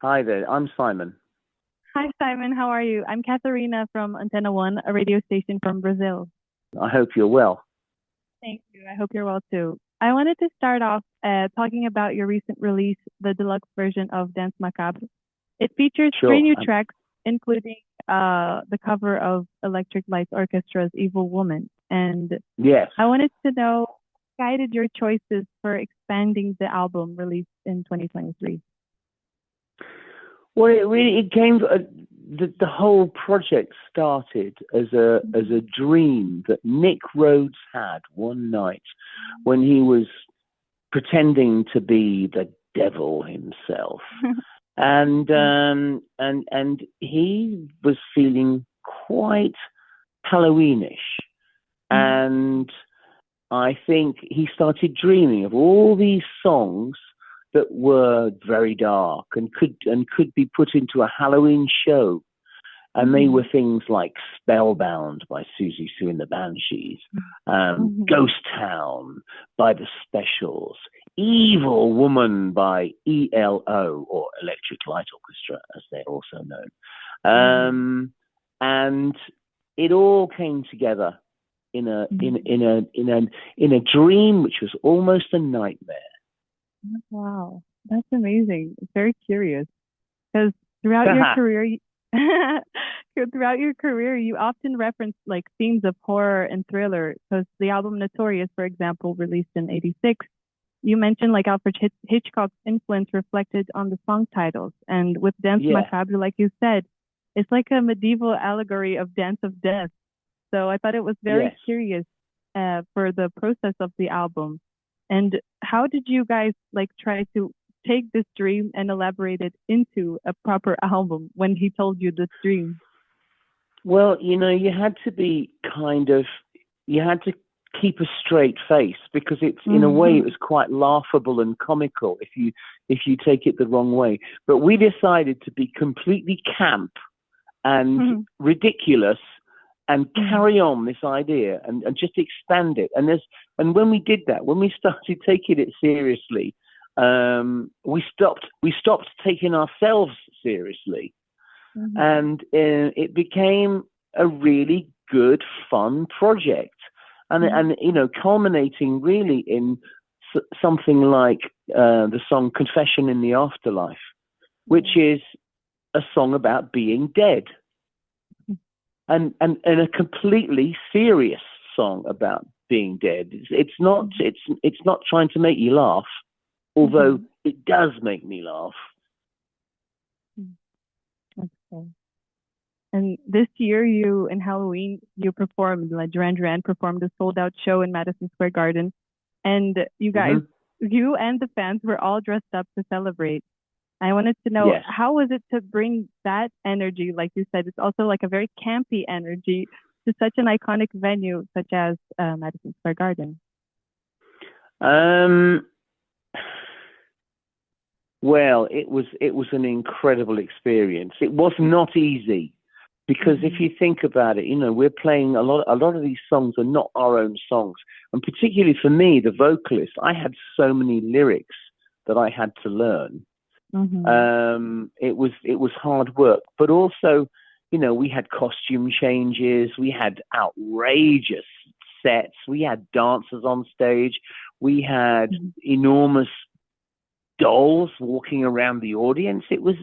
Hi there, I'm Simon. Hi, Simon. How are you? I'm Katharina from Antena One, a radio station from Brazil. I hope you're well. Thank you. I hope you're well too. I wanted to start off talking about your recent release, the deluxe version of Danse Macabre. It features three Sure. new tracks, including the cover of Electric Light Orchestra's Evil Woman. And Yes. I wanted to know what guided your choices for expanding the album released in 2023. Well, it came. The whole project started as a dream that Nick Rhodes had one night when he was pretending to be the devil himself, and he was feeling quite Halloweenish, and I think he started dreaming of all these songs that were very dark and could be put into a Halloween show. And they were things like Spellbound by Susie Sue and the Banshees, Ghost Town by the Specials, Evil Woman by ELO, or Electric Light Orchestra, as they're also known. And it all came together in a dream which was almost a nightmare. Wow, that's amazing. It's very curious because throughout your career, you often reference like themes of horror and thriller. Because the album Notorious, for example, released in '86, you mentioned like Alfred Hitchcock's influence reflected on the song titles. And with Danse Macabre, like you said, it's like a medieval allegory of Dance of Death. So I thought it was very curious for the process of the album. And how did you guys like try to take this dream and elaborate it into a proper album when he told you this dream? Well, you had to keep a straight face because it's in a way it was quite laughable and comical if you take it the wrong way. But we decided to be completely camp and ridiculous and carry on this idea and just expand it. And when we did that, when we started taking it seriously, we stopped taking ourselves seriously, and it became a really good, fun project, and culminating really in something like the song "Confession in the Afterlife," which is a song about being dead. And a completely serious song about being dead. It's not trying to make you laugh, although it does make me laugh. That's cool. And this year, in Halloween, you performed, like Duran Duran performed a sold-out show in Madison Square Garden, and you guys, you and the fans were all dressed up to celebrate. I wanted to know, how was it to bring that energy? Like you said, it's also like a very campy energy to such an iconic venue such as Madison Square Garden. Well, it was an incredible experience. It was not easy because if you think about it, we're playing a lot of these songs are not our own songs, and particularly for me, the vocalist, I had so many lyrics that I had to learn. It was hard work, but also, we had costume changes, we had outrageous sets, we had dancers on stage, we had enormous dolls walking around the audience. It was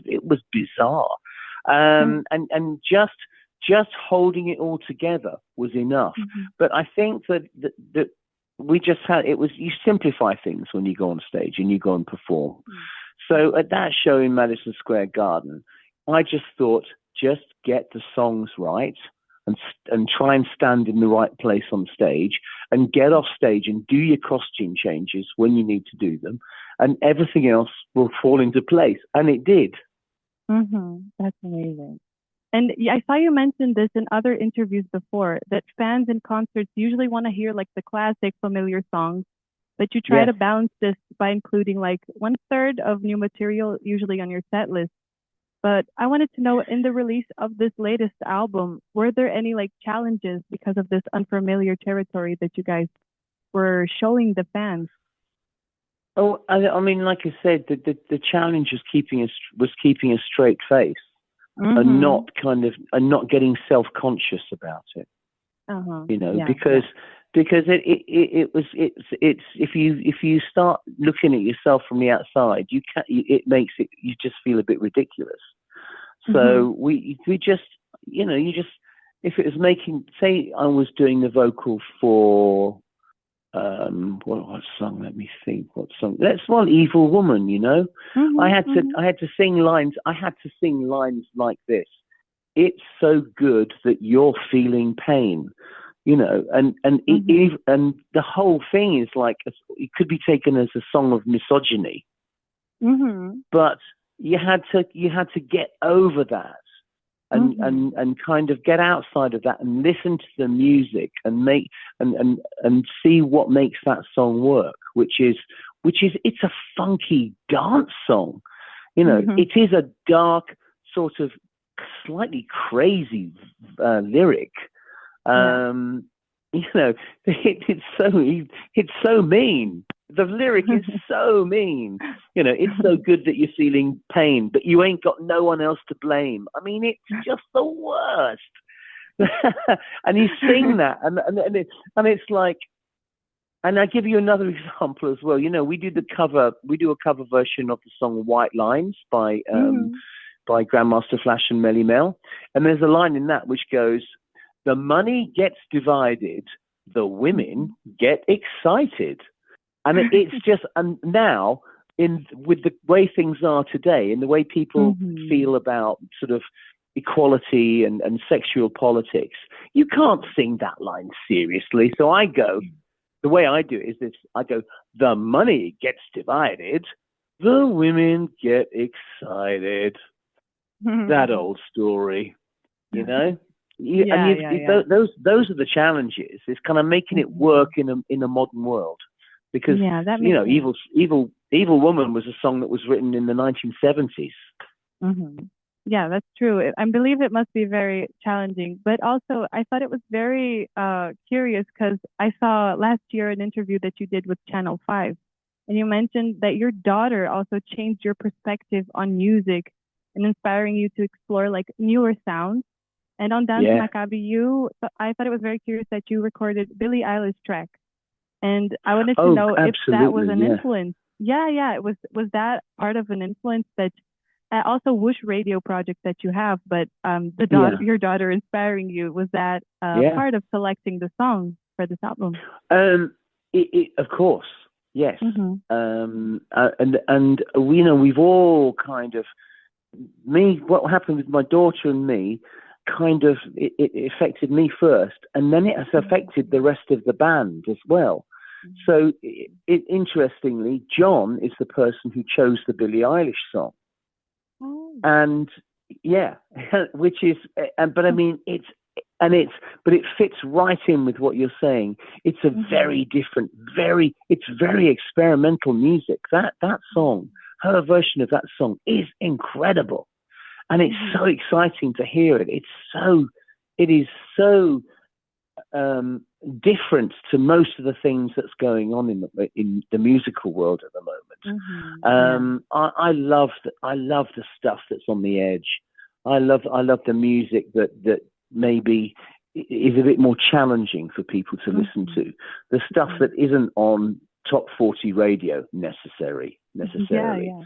bizarre, and just holding it all together was enough. But I think that we just had you simplify things when you go on stage and you go and perform. So at that show in Madison Square Garden, I just thought, just get the songs right and try and stand in the right place on stage and get off stage and do your costume changes when you need to do them, and everything else will fall into place. And it did. That's amazing. And I saw you mention this in other interviews before, that fans in concerts usually want to hear like the classic familiar songs, but you try to balance this by including like 1/3 of new material usually on your set list. But I wanted to know, in the release of this latest album, were there any like challenges because of this unfamiliar territory that you guys were showing the fans? Oh, I mean, like I said, the challenge was keeping a straight face and Mm-hmm. not getting self-conscious about it. Uh-huh. You know, Yeah, yeah. because it's if you start looking at yourself from the outside, it makes it, you just feel a bit ridiculous. Mm-hmm. So we just, you just, if it was making, say I was doing the vocal for what song, let me think, what song, that's one, Evil Woman, I Mm-hmm. had to Mm-hmm. I had to sing lines, like this: it's so good that you're feeling pain, Mm-hmm. and the whole thing is like, it could be taken as a song of misogyny, Mm-hmm. but you had to get over that, and Mm-hmm. and kind of get outside of that and listen to the music and make and see what makes that song work, which is it's a funky dance song. Mm-hmm. It is a dark, sort of slightly crazy lyric. Yeah. um, it's so mean. The lyric is so mean. It's so good that you're feeling pain, but you ain't got no one else to blame. I mean, it's just the worst. And you sing that, and it's like, and I give you another example as well. We do a cover version of the song "White Lines" Mm-hmm. by Grandmaster Flash and Melly Mel, and there's a line in that which goes, "The money gets divided, the women Mm-hmm. get excited." And it's just, and now, in with the way things are today, and the way people Mm-hmm. feel about sort of equality and sexual politics, you can't sing that line seriously. So the way I do it is this: I go, "The money gets divided, the women get excited." That old story, you know. And Yeah, yeah, yeah. those are the challenges. It's kind of making it work Mm-hmm. in a modern world, because Yeah, that makes sense. evil woman was a song that was written in the 1970s. Mm-hmm. Yeah, that's true. I believe it must be very challenging, but also I thought it was very curious because I saw last year an interview that you did with Channel 5, and you mentioned that your daughter also changed your perspective on music and inspiring you to explore like newer sounds. And on Danse Yeah. Macabre, I thought it was very curious that you recorded Billie Eilish track, and I wanted to Oh, know if that was absolutely. an Yeah. influence. Yeah, yeah. Was that part of an influence that also Whoosh radio project that you have, but Yeah. your daughter inspiring you, was that Yeah. part of selecting the song for this album? Of course, yes. Mm-hmm. And we've all kind of, what happened with my daughter and me, kind of, it affected me first, and then it has affected the rest of the band as well. So, interestingly, John is the person who chose the Billie Eilish song, Oh. and yeah, which is, but I mean, but it fits right in with what you're saying. It's a very different, it's very experimental music. That song, her version of that song, is incredible, and it's so exciting to hear it. It is so different to most of the things that's going on in the musical world at the moment. Yeah. I love the stuff that's on the edge. I love the music that maybe is a bit more challenging for people to listen to. The stuff that isn't on top 40 radio necessarily. Yeah, yeah.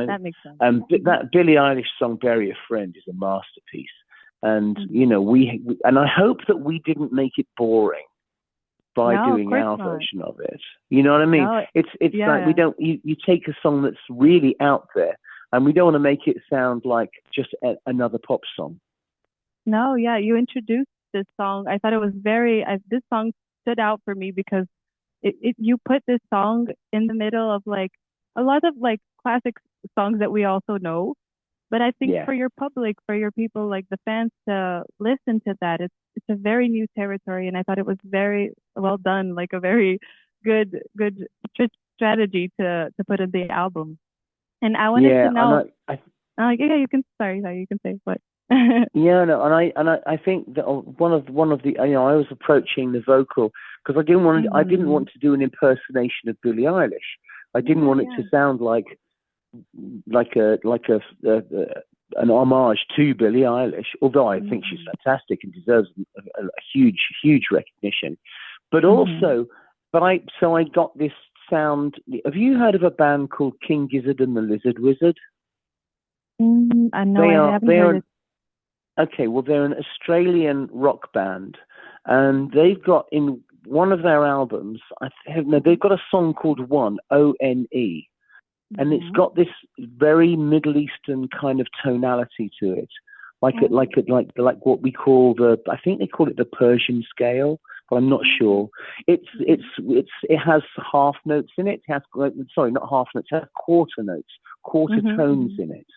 That makes sense. That Billie Eilish song "Bury a Friend" is a masterpiece. And and I hope that we didn't make it boring by No, of doing course our not. version of it. You know what I mean? No, It's like, we yeah. don't. You take a song that's really out there, and we don't want to make it sound like just another pop song. No, yeah. You introduced this song. I thought it was this song stood out for me because you put this song in the middle of like a lot of like classic songs that we also know. But I think Yeah. for your public, for your people, like the fans to listen to that, it's a very new territory, and I thought it was very well done, like a very good strategy to put in the album. And I wanted to Yeah, know, I yeah, you can sorry, you can say what. yeah, no, and I think that one of the, I was approaching the vocal because I didn't want to do an impersonation of Billie Eilish, I didn't want it to sound like an homage to Billie Eilish, although I think she's fantastic and deserves a huge recognition. But also, I got this sound. Have you heard of a band called King Gizzard and the Lizard Wizard? I know I haven't heard it. Okay, well, they're an Australian rock band, and they've got in one of their albums, they've got a song called One, O-N-E, and it's got this very Middle Eastern kind of tonality to it, like what we call I think they call it the Persian scale, but I'm not sure. It has half notes in it. It has, sorry, not half notes. It has quarter notes, quarter tones in it.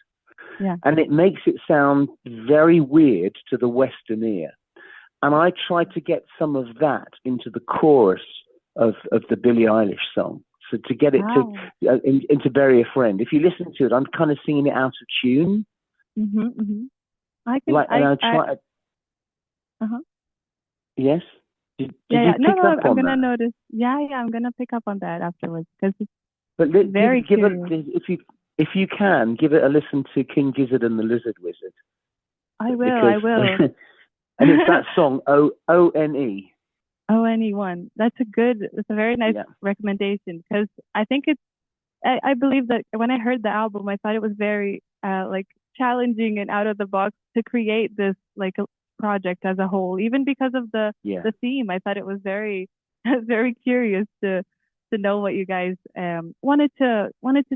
Yeah. And it makes it sound very weird to the Western ear. And I tried to get some of that into the chorus of the Billie Eilish song. So to get it into Bury a Friend. If you listen to it, I'm kind of singing it out of tune. I can. Yes. Did you no, pick up I'm on gonna that? notice. Yeah, I'm gonna pick up on that afterwards because it's But very give curious. it, if you can, give it a listen to King Gizzard and the Lizard Wizard. I will. And it's that song, O-N-E. O-N-E-1. That's a very nice recommendation because I think I believe that when I heard the album, I thought it was very like challenging and out of the box to create this like a project as a whole, even because of the theme. I thought it was very, very curious to know what you guys wanted to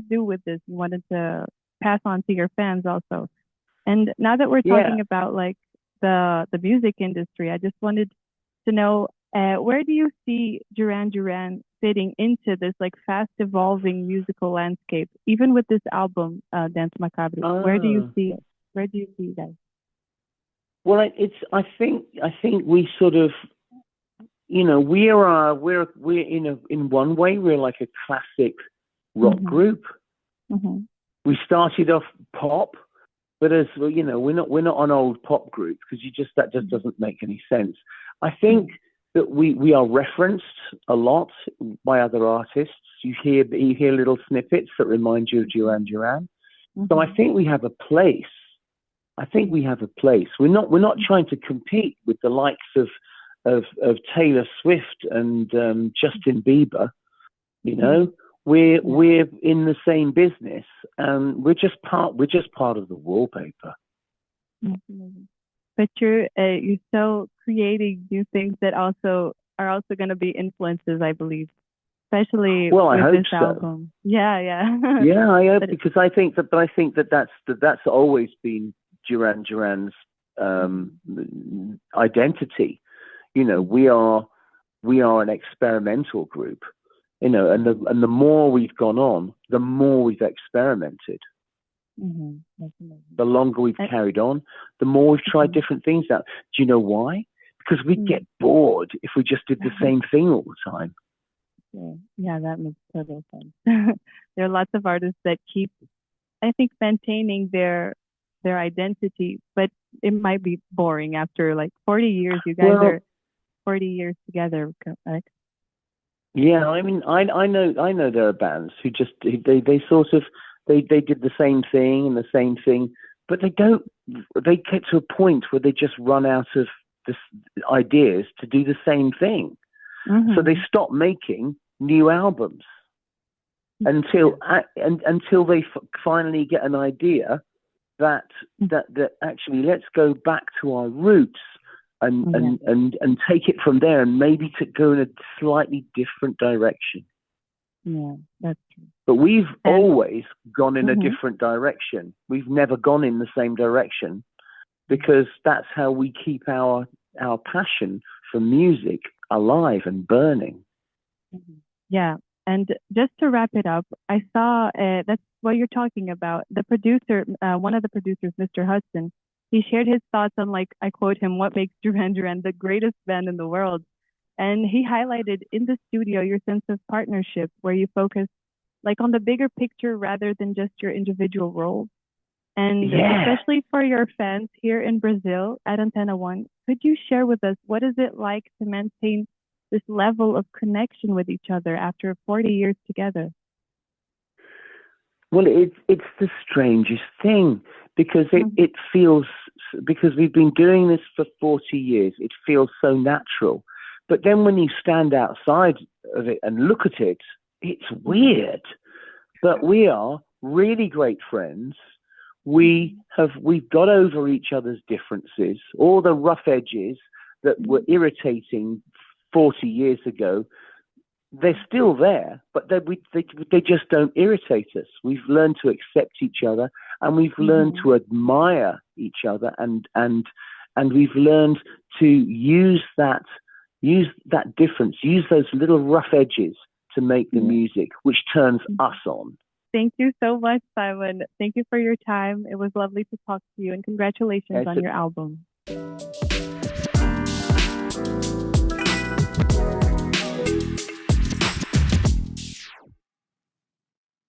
do with this and wanted to pass on to your fans also. And now that we're talking about like the music industry, I just wanted to know where do you see Duran Duran fitting into this like fast evolving musical landscape, even with this album, Danse Macabre? Where do you see it? Where do you see that? Well, I think we sort of, we're in one way we're like a classic rock group. We started off pop, but as we're not an old pop group because that just doesn't make any sense. I think that we are referenced a lot by other artists. You hear little snippets that remind you of Duran Duran. So I think we have a place. We're not trying to compete with the likes of Taylor Swift and Justin Bieber. We're in the same business, and we're just part of the wallpaper. But you're still creating new things that are also going to be influences, I believe, especially with this album. Yeah. Yeah, I hope, because I think that's always been Duran Duran's identity. We are an experimental group. And the more we've gone on, the more we've experimented. The longer we've carried on, the more we've tried different things out. Do you know why? Because we'd get bored if we just did the same thing all the time. Yeah, that makes total sense. There are lots of artists that keep, I think, maintaining their identity, but it might be boring after like 40 years. You guys are 40 years together, correct? Yeah, I mean, I know there are bands who just they sort of they did the same thing, but they get to a point where they just run out of ideas to do the same thing. So they stop making new albums until they finally get an idea that actually let's go back to our roots and take it from there, and maybe to go in a slightly different direction. Yeah, that's true. But we've always gone in a different direction. We've never gone in the same direction, because that's how we keep our passion for music alive and burning. Yeah. And just to wrap it up, I saw that's what you're talking about. The producer, one of the producers, Mr. Hudson, he shared his thoughts on, like, I quote him, what makes Duran Duran the greatest band in the world. And he highlighted in the studio your sense of partnership, where you focus like on the bigger picture rather than just your individual roles. And especially for your fans here in Brazil at Antena 1, could you share with us what is it like to maintain this level of connection with each other after 40 years together? Well, it's the strangest thing because it feels, because we've been doing this for 40 years, it feels so natural. But then when you stand outside of it and look at it, it's weird. But we are really great friends. We've got over each other's differences, all the rough edges that were irritating 40 years ago. They're still there, but they just don't irritate us. We've learned to accept each other, and we've learned to admire each other, and we've learned to use that difference, use those little rough edges to make the music, which turns us on. Thank you so much, Simon. Thank you for your time. It was lovely to talk to you, and congratulations on your album.